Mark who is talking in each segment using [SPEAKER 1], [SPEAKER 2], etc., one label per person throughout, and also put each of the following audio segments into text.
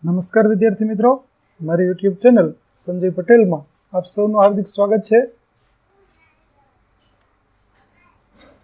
[SPEAKER 1] નમસ્કાર વિદ્યાર્થી મિત્રો, મારી યુટ્યુબ ચેનલ સંજય પટેલમાં આપ સૌનું હાર્દિક સ્વાગત છે.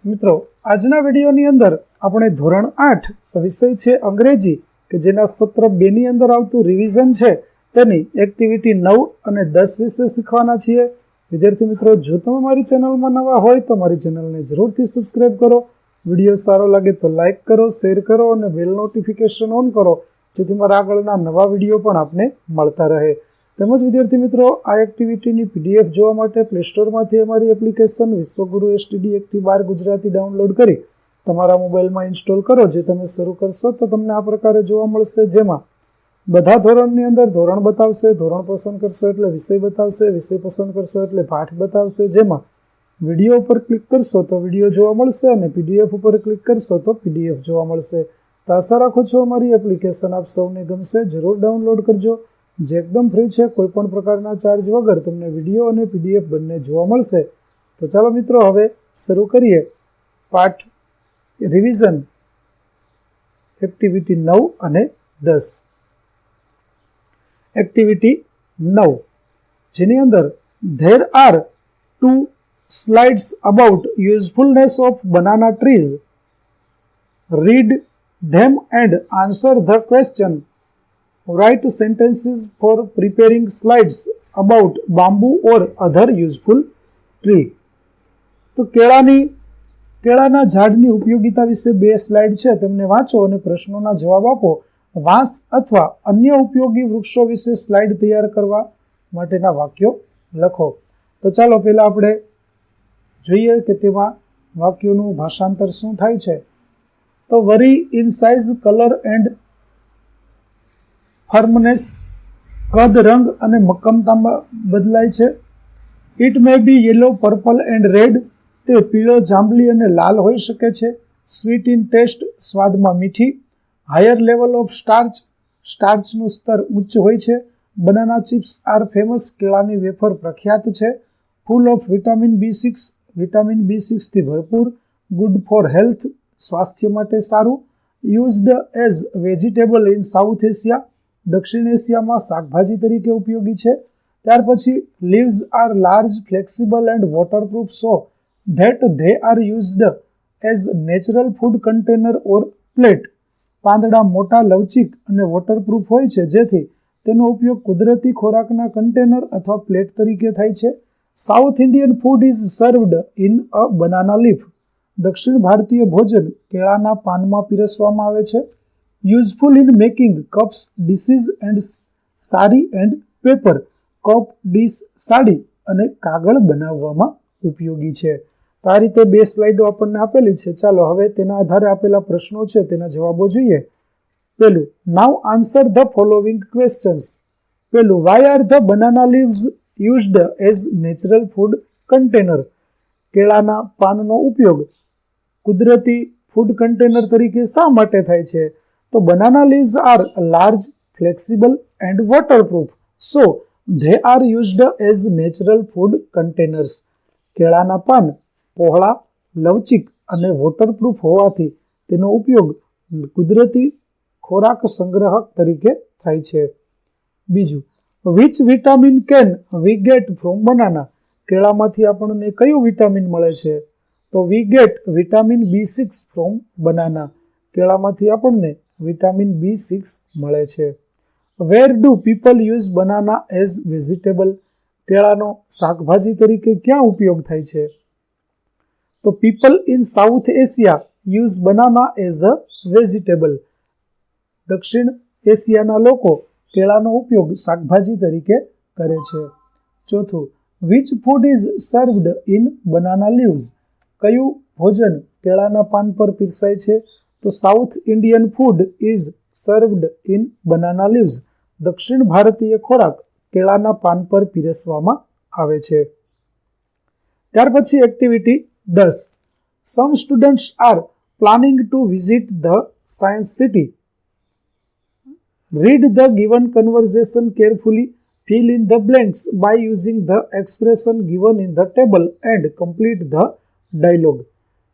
[SPEAKER 1] મિત્રો, આજના વિડીયોની અંદર આપણે ધોરણ 8 વિષય છે અંગ્રેજી કે જેના સત્ર 2 ની અંદર આવતું રિવિઝન છે તેની એક્ટિવિટી 9 અને 10 વિશે શીખવાના છીએ. વિદ્યાર્થી મિત્રો, જો તમે મારી ચેનલમાં નવા હોય તો મારી ચેનલને જરૂરથી સબસ્ક્રાઇબ કરો. વિડીયો સારો લાગે તો લાઇક કરો, શેર કરો અને બેલ નોટિફિકેશન ઓન કરો, જેથી મારા આગળના નવા વિડીયો પણ આપને મળતા રહે. તેમજ વિદ્યાર્થી મિત્રો, આ એક્ટિવિટીની પીડીએફ જોવા માટે પ્લે સ્ટોરમાંથી અમારી એપ્લિકેશન વિશ્વગુરુ STD 1-12 ગુજરાતી ડાઉનલોડ કરી તમારા મોબાઈલમાં ઇન્સ્ટોલ કરો. જે તમે શરૂ કરશો તો તમને આ પ્રકારે જોવા મળશે, જેમાં બધા ધોરણની અંદર ધોરણ બતાવશે, ધોરણ પસંદ કરશો એટલે વિષય બતાવશે, વિષય પસંદ કરશો એટલે પાઠ બતાવશે. જેમાં વિડીયો ઉપર ક્લિક કરશો તો વિડીયો જોવા મળશે અને પીડીએફ ઉપર ક્લિક કરશો તો પીડીએફ જોવા મળશે. તો આશા રાખું છું અમારી એપ્લિકેશન આપ સૌને ગમશે. જરૂર ડાઉનલોડ કરજો, જે એકદમ ફ્રી છે. કોઈ પણ પ્રકારના ચાર્જ વગર તમને વિડીયો અને પીડીએફ બંને જોવા મળશે. તો ચાલો મિત્રો, હવે શરૂ કરીએ પાઠ રિવિઝન એક્ટિવિટી 9 અને 10. એક્ટિવિટી 9, જેની અંદર there are 2 slides about usefulness of banana trees. Read them and answer the question. Write sentences for preparing slides about bamboo or other useful tree. તો કેળાના ઝાડની ઉપયોગિતા વિશે 2 સ્લાઇડ છે, તેમને વાંચો અને પ્રશ્નોના જવાબ આપો. વાંસ અથવા અન્ય ઉપયોગી વૃક્ષો વિશે સ્લાઇડ તૈયાર કરવા માટેના વાક્યો લખો. તો ચાલો પહેલા આપણે જોઈએ કે તેમાં વાક્યોનું ભાષાંતર શું થાય છે. તો vary in size, colour and firmness, કદ, રંગ અને મક્કમતામાં બદલાય છે. It may be yellow, purple and red, તે પીળો, જાંબલી અને લાલ હોઈ શકે છે. સ્વીટ ઇન ટેસ્ટ, સ્વાદમાં મીઠી. હાયર લેવલ ઓફ સ્ટાર્ચ, સ્ટાર્ચનું સ્તર ઉચ્ચ હોય છે. બનાના ચિપ્સ આર ફેમસ, કેળાની વેફર પ્રખ્યાત છે. Full of vitamin B6, vitamin B6 થી ભરપૂર. ગુડ ફોર હેલ્થ, સ્વાસ્થ્ય માટે સારું. Used as vegetable in South Asia, દક્ષિણ એશિયામાં શાકભાજી તરીકે ઉપયોગી છે. ત્યાર પછી leaves are large, flexible and waterproof so that they are used as natural food container or plate. પાંદડા મોટા, લવચીક અને વોટરપ્રૂફ હોય છે, જેથી તેનો ઉપયોગ કુદરતી ખોરાકના કન્ટેનર અથવા પ્લેટ તરીકે થાય છે. South Indian food is served in a banana leaf. દક્ષિણ ભારતીય ભોજન કેળાના પાનમાં પીરસવામાં આવે છે. Useful in making cups, dishes and sari and paper. Cup, dish, sari અને કાગળ બનાવવામાં ઉપયોગી છે. તો આ રીતે 2 સ્લાઇડો આપણને આપેલી છે. ચાલો હવે તેના આધારે આપેલા પ્રશ્નો છે તેના જવાબો જોઈએ. પહેલું, now answer the following questions. પહેલું, why are the banana leaves used as natural food container. કેળાના પાનનો ઉપયોગ કુદરતી ફૂડ કન્ટેનર તરીકે શા માટે થાય છે? તો banana leaves are large, flexible and waterproof, so they are used as natural food containers. કેળાના પાન પહોળા, લવચીક અને વોટરપ્રૂફ હોવાથી તેનો ઉપયોગ કુદરતી ખોરાક સંગ્રહક તરીકે થાય છે. બીજું, which vitamin can we get from banana. કેળામાંથી આપણને કયું વિટામિન મળે છે? તો we get vitamin B6 from banana. કેળામાંથી આપણને વિટામિન B6 મળે છે. Where do people use banana as vegetable. કેળાનો શાકભાજી તરીકે ક્યાં ઉપયોગ થાય છે? તો people in South Asia use banana as a vegetable. દક્ષિણ એશિયાના લોકો કેળાનો ઉપયોગ શાકભાજી તરીકે કરે છે. ચોથું, which food is served in banana leaves. કયું ભોજન કેળાના પાન પર પીરસાય છે? તો south Indian food is served in banana leaves. દક્ષિણ ભારતીય ખોરાક કેળાના પાન પર પીરસવામાં આવે છે. ત્યાર પછી activity 10. Sum students are planning to visit the science city. Read the given conversion carefully. Fill in the blanks by using the expression given in the table and complete the dialogue.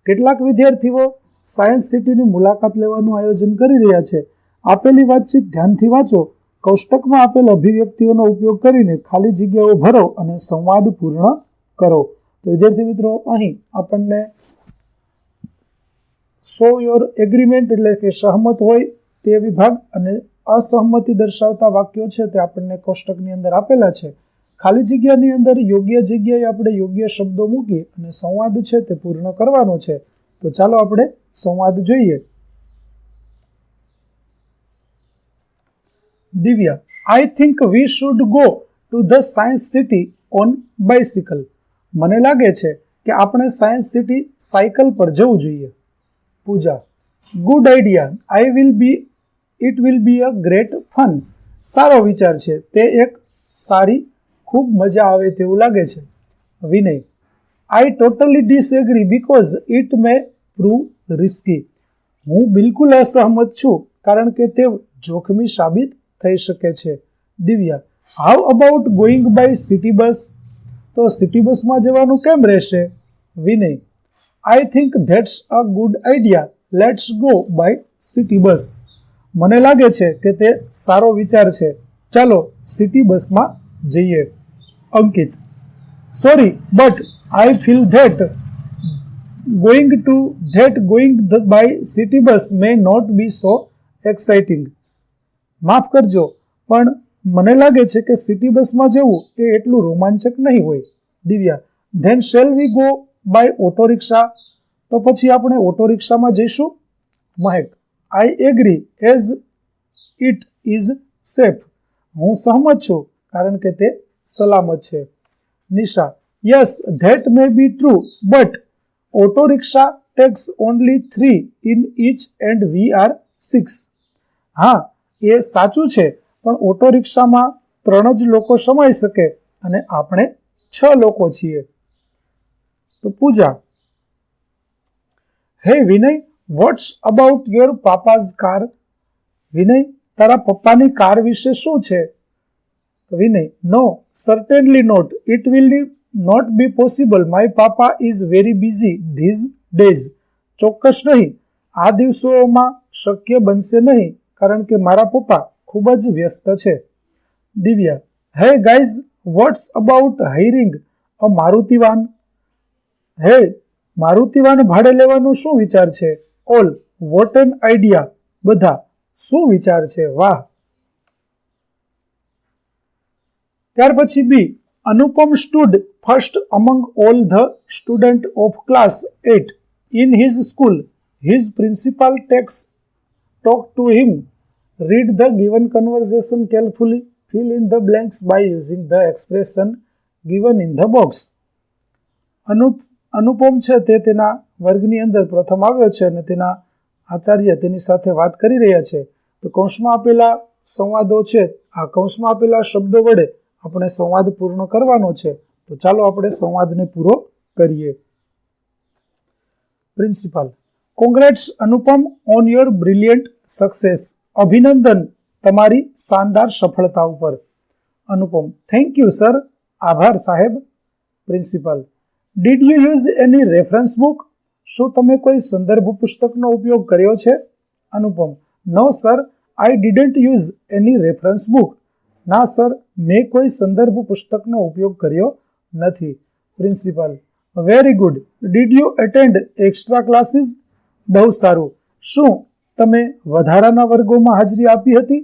[SPEAKER 1] કેટલાક વિદ્યાર્થીઓ science સિટીની મુલાકાત લેવાનું આયોજન કરી રહ્યા છે. આપેલી વાતચીત ધ્યાનથી વાંચો, કોષ્ટકમાં આપેલ અભિવ્યક્તિઓનો ઉપયોગ કરીને ખાલી જગ્યાઓ ભરો અને સંવાદ પૂર્ણ કરો. તો વિદ્યાર્થી મિત્રો, અહીં આપણને શો યોર એગ્રીમેન્ટ એટલે કે સહમત હોય તે વિભાગ અને અસહમતિ દર્શાવતા વાક્યો છે તે આપણને કોષ્ટકની અંદર આપેલા છે. ખાલી જગ્યાની અંદર યોગ્ય જગ્યાએ આપણે યોગ્ય શબ્દો મૂકી અને સંવાદ છે તે પૂર્ણ કરવાનો છે. તો ચાલો આપણે સંવાદ જોઈએ. Divya, I think we should go to the science city on bicycle. મને લાગે છે કે આપણે સાયન્સ સિટી સાયકલ પર જવું જોઈએ. Pooja, good idea. It will be a great fun. સારો વિચાર છે, તે એક સારી ખૂબ મજા આવે તેવું લાગે છે. Vinay, I totally disagree because it may prove risky. હું બિલકુલ અસહમત છું કારણ કે તે જોખમી સાબિત થઈ શકે છે. Divya, how about going by city bus. તો સિટી બસમાં જવાનું કેમ રહેશે? Vinay, I think that's a good idea. Let's go by city bus. મને લાગે છે કે તે સારો વિચાર છે, ચાલો સિટી બસમાં જઈએ. Ankit, sorry but I feel that going by city bus may not be so exciting. માફ કરજો, પણ મને લાગે છે કે સિટી બસમાં જવું એ એટલું રોમાંચક નહીં હોય. Divya, then shall we go by auto rickshaw. તો પછી આપણે ઓટો રિક્ષામાં જઈશું. મહેક, I agree as it is safe. હું સહમત છું કારણ કે તે સલામત છે. Nisha, yes that may be true but auto rickshaw takes only 3 in each and we are 6. હા, એ સાચું છે, પણ ઓટો રિક્ષામાં 3 જ લોકો સમાઈ શકે અને આપણે 6 લોકો છીએ. તો Pooja, hey Vinay, what's about your papa's car. Vinay, તારા પપ્પાની કાર વિશે શું છે? Vinay, no certainly not. It will not be possible. My papa is very busy these days. ચોક્કસ નહીં, આ દિવસોમાં શક્ય બનશે નહીં કારણ કે મારા પપ્પા ખૂબ જ વ્યસ્ત છે. Divya, hey guys, what's about hiring a Maruti van. Hey, Maruti van ભાડે લેવાનો શું વિચાર છે? All, what an idea. બધા, શું વિચાર છે, વાહ. ત્યાર પછી બી, Anupam stood first among all the students of class 8 in his school. His principal talked to him. Read the given conversation carefully. Fill in the blanks by using the expression given in the box. અનુપમ છે તે તેના વર્ગની અંદર પ્રથમ આવ્યો છે અને તેના આચાર્ય તેની સાથે વાત કરી રહ્યા છે. તો કૌંસમાં આપેલા સંવાદો છે, આ કૌંસમાં આપેલા શબ્દો વડે આપણે સંવાદ પૂર્ણ કરવાનો છે. તો ચાલો આપણે સંવાદને પૂરો કરીએ. Principal, congrats Anupam on your brilliant success. અભિનંદન તમારી શાનદાર સફળતા ઉપર. Anupam, thank you sir. આભાર સાહેબ. Principal, did you use any reference book. શું તમે કોઈ સંદર્ભ પુસ્તકનો ઉપયોગ કર્યો છે? Anupam, no sir, I didn't use any reference book. ના સર, મેં કોઈ સંદર્ભ પુસ્તકનો ઉપયોગ કર્યો નથી. Principal, very good. Did you attend extra classes. બહુ સારું. શું તમે વધારાના વર્ગોમાં હાજરી આપી હતી?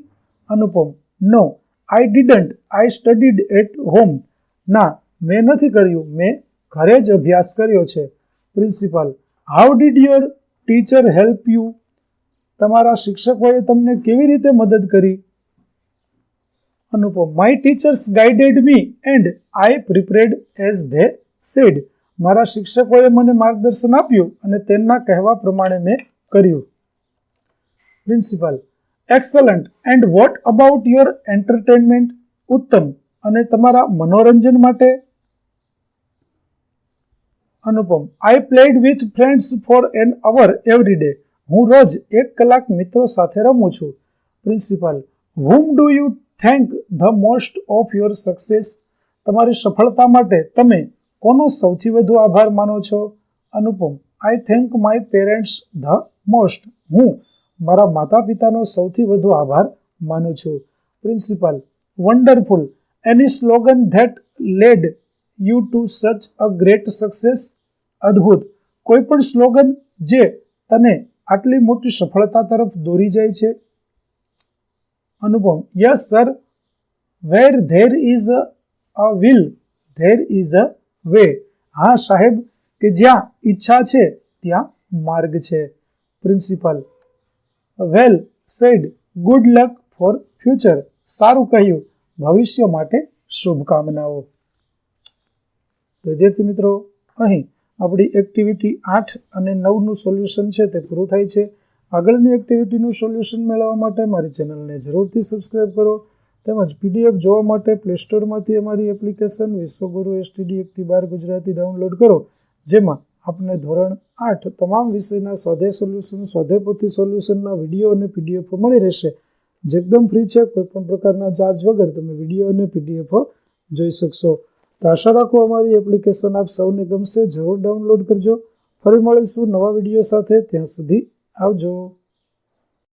[SPEAKER 1] Anupam, no, I didn't. I studied at home. ના, મેં નથી કર્યું, મેં ઘરે જ અભ્યાસ કર્યો છે. Principal, how did your teacher help you. તમારા શિક્ષકોએ તમને કેવી રીતે મદદ કરી? Anupam, my teachers guided me and I prepared as they said. મારા શિક્ષકોએ મને માર્ગદર્શન આપ્યું અને તેમના કહેવા પ્રમાણે મેં કર્યું. Principal, excellent. And what about your entertainment. ઉત્તમ. અને તમારા મનોરંજન માટે? Anupam, I played with friends for an hour every day. હું રોજ 1 કલાક મિત્રો સાથે રમું છું. Principal, whom do you thank the most of your success. તમારી સફળતા માટે તમે કોનો સૌથી વધુ આભાર માનો છો? Anupam, I thank my parents the most. હું મારા માતા પિતાનો સૌથી વધુ આભાર માનું છું. Principal wonderful. Any slogan that led you to such a great success. અદ્ભુત. કોઈ પણ સ્લોગન જે તને આટલી મોટી સફળતા તરફ દોરી જાય છે. Anupam yes sir. Where there is a will there is a way. હા સાહેબ, કે જ્યાં ઈચ્છા છે ત્યાં માર્ગ છે. Principal well said. Good luck for future. સારું કહ્યું, ભવિષ્ય માટે શુભકામનાઓ. તો વિદ્યાર્થી મિત્રો, અહીં આપણી એક્ટિવિટી 8 અને 9નું સોલ્યુશન છે તે પૂરું થાય છે. આગળની એક્ટિવિટીનું સોલ્યુશન મેળવવા માટે મારી ચેનલને જરૂરથી સબસ્ક્રાઇબ કરો. તેમજ પીડીએફ જોવા માટે પ્લે સ્ટોરમાંથી અમારી એપ્લિકેશન વિશ્વગુરુ STD 1-12 ગુજરાતી ડાઉનલોડ કરો, જેમાં આપને ધોરણ 8 તમામ વિષયના સ્વાધ્યાય સોલ્યુશન, સ્વાધ્યાય પોથી સોલ્યુશનના વિડીયો અને પીડીએફ મળી રહેશે. જે એકદમ ફ્રી છે, કોઈપણ પ્રકારના ચાર્જ વગર તમે વિડીયો અને પીડીએફ જોઈ શકશો. તો આશા રાખું અમારી એપ્લિકેશન આપ સૌને ગમશે. જરૂર ડાઉનલોડ કરજો. ફરી મળીશું નવા વિડીયો સાથે. ત્યાં સુધી આવજો.